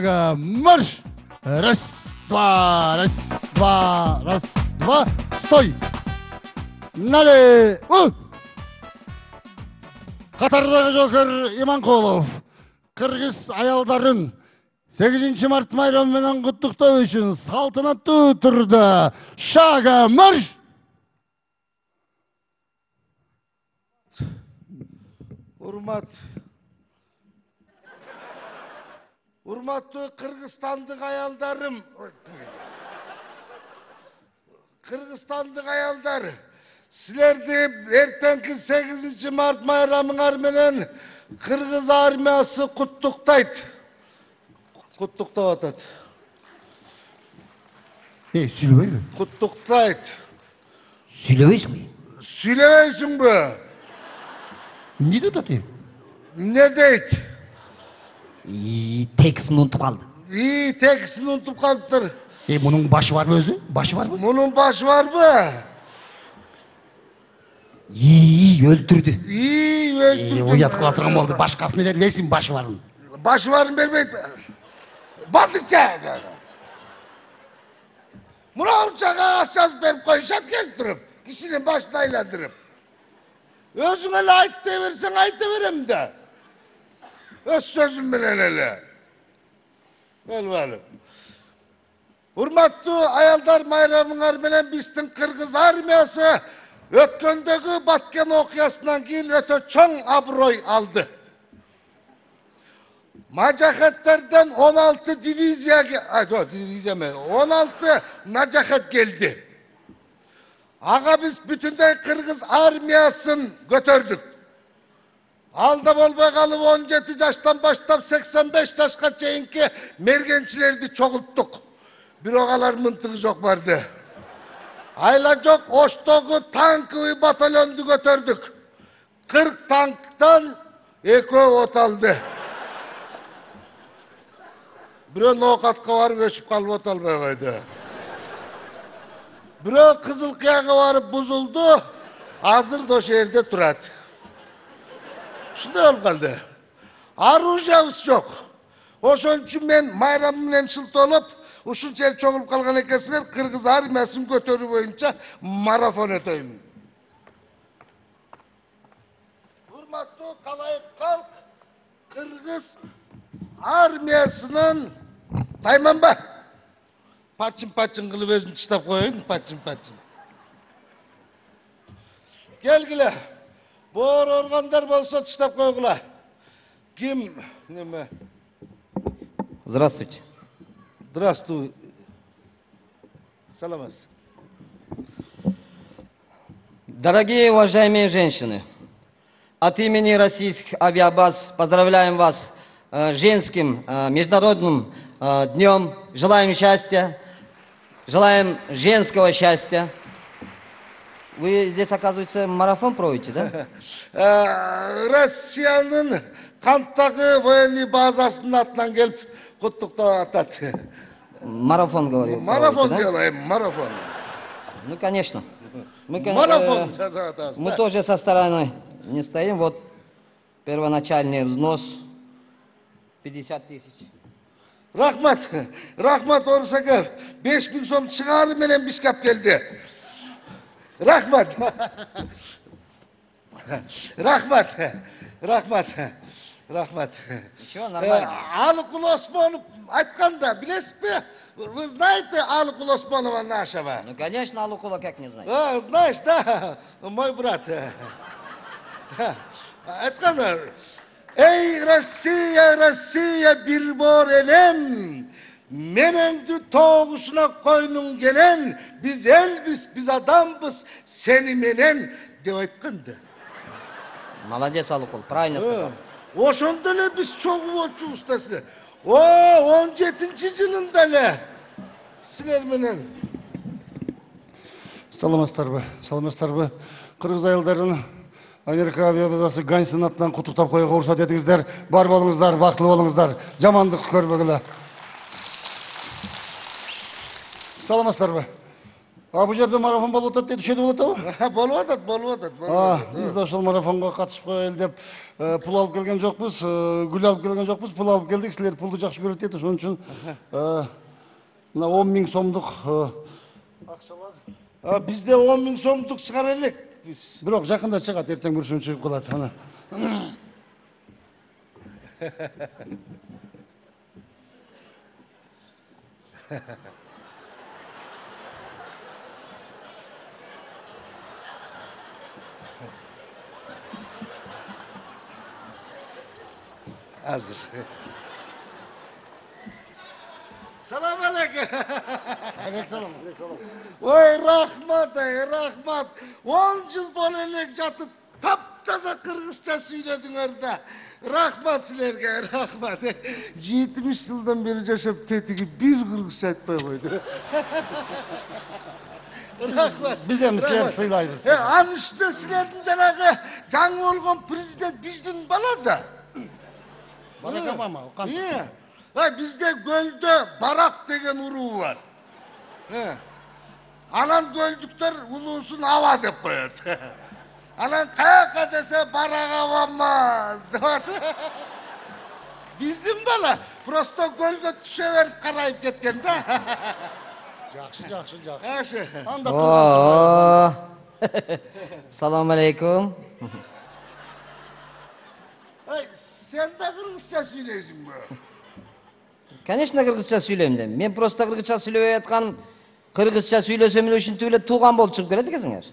Марш! Раз, два, стой! Нале! Қатардағы жокер Иманқолов, Қырғыз аялдарын 8 март майрамымен құттықтау үшін салтанатты түрде шага марш! Урматтуу Кыргызстандык аялдарым, силерди эртеңки 8 март майрамыңар менен Кыргыз армиясы куттуктайт. Куттуктап атат. Сүйлөбөйбү? Куттуктайт. Сүйлөбөйсүңбү? Сүйлөбөйсүңбү? Эмне деп атат? Не дейт? Текстин унутуп калды. Текстин унутуп калыптыр. Мунун башы барбы өзү? Башы барбы? Мунун башы барбы? Өлтүрдү. Өлтүрдү. Уят кыла турган болду. Башкасын эле несин башы барын? Башы барын бербейт. Бандыча. Мунаунчага асаз берип коюшат келтирип, кишинин башын айландырып. Өзүң эле айта берсең айта берем да. Өз сөзүм менен эле. Белбали. Урматтуу аялдар, майрамыңар менен биздин Кыргыз армиясы өткөндөгү Баткен окуясынан кийин өтө чоң аброй алды. Мажахеттерден 16 16 мажахет келди. Ага биз бүтүндөй Кыргыз армиясын көтөрдүк. Алда болбой калып 17 жаштан баштап 85 жашка чейинки мергенчилерди чогулттук. Бирок алар мынтыгы жок барды. Айла жок, Оштогу танковый батальонду көтөрдүк. 40 танктан 2 от алды. Бирөө ноокатка барып өшүп калып от албай койду. Бирөө Кызыл Кыяга барып бузулду, азыр да ошол жерде турат. Шундай болуп калды. Оружиябыз жок. Ошон үчүн мен майрам менен шылтоолоп, ушунча эл чогулуп калган экенсиңер, Кыргыз армиясын көтөрүү боюнча марафон өтөйм. Урматтуу калайык калк, Кыргыз армиясынын тайманба. Пачын кылып өзүн тыштап коюн, пачын. Келгиле. Боор органдар болсо тыштап койгула. Ким неме? Здравствуйте. Здравствуй. Саламат. Дорогие уважаемые женщины, от имени российских авиабаз поздравляем вас с женским международным днем. Желаем счастья, желаем женского счастья. Вы здесь, оказывается, марафон проводите, да? Россиянын Канттагы военный базасынын атынан келип куттуктап атат. Марафон, говорю. Марафон проводите, да? делаем, марафон. Ну, конечно. Марафон. Мы тоже со стороны не стоим. Вот первоначальный взнос 50 000. Рахмат Орусакер. 5000 сом чыгары менен бишкап келди. Рахмат. Ничего, нормально. Алыкул Осмонов айтканда, билесизби? Вы знаете Алыкул Осмонова нашего? Ну, конечно, Алукула как не знать. Знаешь, да? Мой брат. Айтканда, эй, Россия, бир бор элем, менеңди тоогусуна койнуң келен, биз элбиз, биз адамбыз, сени менен деп айтканды. Молодец, Алукул, правильно сказал. Ошондо эле биз чогуу болчубуз да силер. 17-жылында эле силер менен. Саламатсыздарбы? Кыргыз айылдарын Америка авиабазасы Ганьсын атынан куттуктап коюуга уруксат этиңиздер. Бар болуңуздар, бактылуу болуңуздар. Жамандык көрбөгүлө. Саламатсыздарбы? Bu жерде марафон болуп атат деп түшөдүп атабы? Болуп атат, болуп атат. Биз да ошол марафонго катышып коелу деп пул алып келген жокпуз, гүл алып келген жокпуз, пул алып келдик. Силер пулду жакшы көрөт дейт, ошон үчүн мына 10 000 сомдук акчалар. Бизде 10 000 сомдук чыгар элек. Бирок жакында чыгат, эртең бүрсүн чыгып калат. Ана. Hazır. Selam aleyküm. Aleykümselam. Oy rahmat, rahmat. 10 yıl boyunca yatıp taptaza Kırgızca söyledin da. Rahmat sizlerge, rahmat. 70 yıldan beri yaşap tetigi bir Kırgızca aytpay koydu. Rahmat. Biz de sizler sıylayız. Anışta sizlerden janagı жаңы olgan prezident bizden bala da. Барак Обама, Iya. Bizde gölde Barak degen uruu var. Anan göldükler ulusun hava dep koyat. Anan kayaka dese Barak Obama. Bizim bala prosto gölge düşeverip karayıp ketken de. Жақсы. Анда Oo. Assalamu alaikum. Sen de Kırgızca söyleyeceksin bu. Конечно, кыргызча сүйлөйм дейм. Мен просто кыргызча сүйлөбөй атканым, кыргызча сүйлөсөм эле ушинтип эле тууган болуп чыгып келет экенсиңер.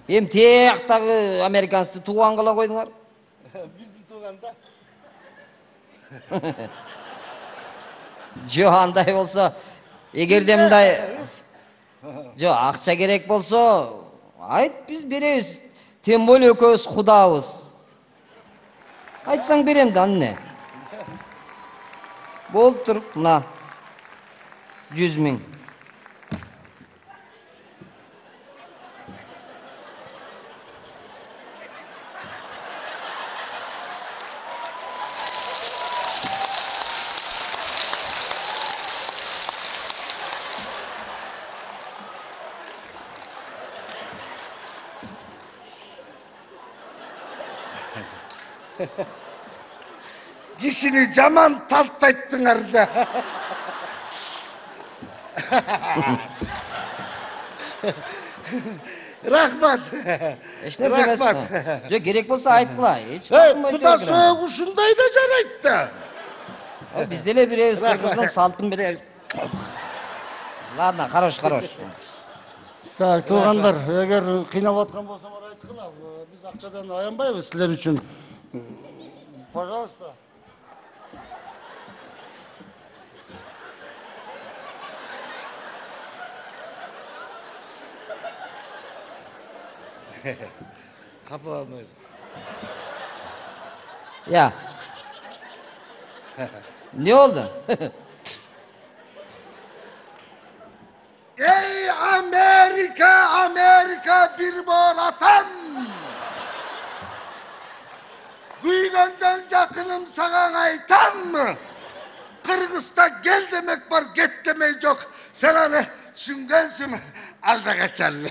Эми тияктагы американцты тууган кыла койдуңар. Bizim tuğanda. Жо, андай болсо, эгерде мындай жо, акча керек болсо, айт, биз беребиз. Тем более экөөбүз кудабыз. Айтсаң берем да, эмне? Болуп тур, мына 100 000. Kişini caman taltayttınlar da. Rahmat. Эч нерсе эмес. Rahmat. Жо, керек болсо айткыла. Эч Kuda soğuşunday da canayt da. Биз деле беребиз, Рахмат. кыргыздын салтын беребиз. Ладно, хорош, хорош. Так, туугандар, эгер кыйнап аткан болсо бара айткыла. Биз акчадан аянбайбыз силер үчүн. Пожалуйста. Kapı almayız. Ya. Ne oldu? Ey Amerika, Amerika bir bor atan! Güygönden yakınım sana aytan mı? Kırgız'da gel demek var, get demek yok. Sen hani düşüngensin, al da kaçalım.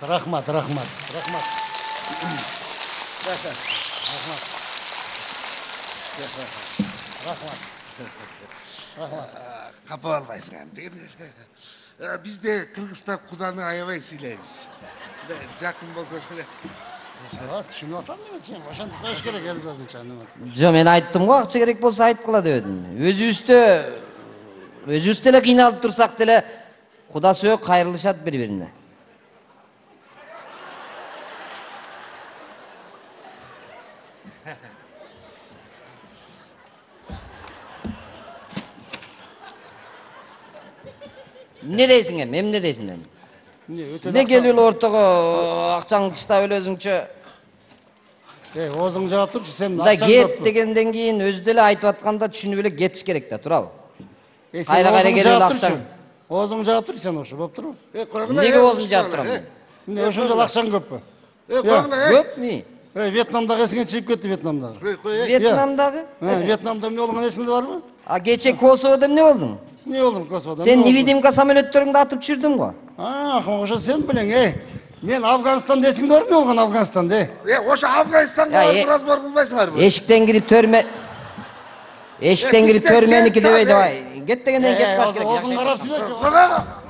Rahmat. Kapı almayız yani değil mi? Biz de Kırgız'da kudanı ayavay sileriz. Yakın bolsa şöyle. Түшүнүп атам мен сен, ошентип коюш керек элбезин чанып. Жо, мен айттым го, акча керек болсо айткыла дебедим. Өзүбүз деле кыйналып турсак деле куда сөөк кайрылышат бири-бирине. Не дейсиң эми? Эмне дейсиң эми? Не келип эле ортого акчаңды таштап эле өзүңчө Оозуңду жаап турчу, сен мындай кет дегенден кийин өзү деле айтып атканда түшүнүп эле кетиш керек да, туурабы? Кайра келип эле акчаң. Оозуңду жаап тур сен ошо, болуп турбу? Эмнеге оозун жаап турам? Эмне ошондо акчаң көппү? Көпмү? Вьетнамдагы эсиңе чыгып кетти, Вьетнамдагы. Вьетнамдагы? Вьетнамда эмне болгон эсиңде барбы? А кече Косоводо эмне болдуң? Не болду космода? Сен невидимка самолеттериңди атып түшүрдүң го. Ошо сен билең, мен Афганстанда эсиңде орун болгон Афганстанда. Ошо Афганистанга барып разбор кылбайсыңарбы? Эшиктен кирип төрмөнүкү дебей давай. Кет дегенден кетип калыш керек. Озун карап сүйлөчү.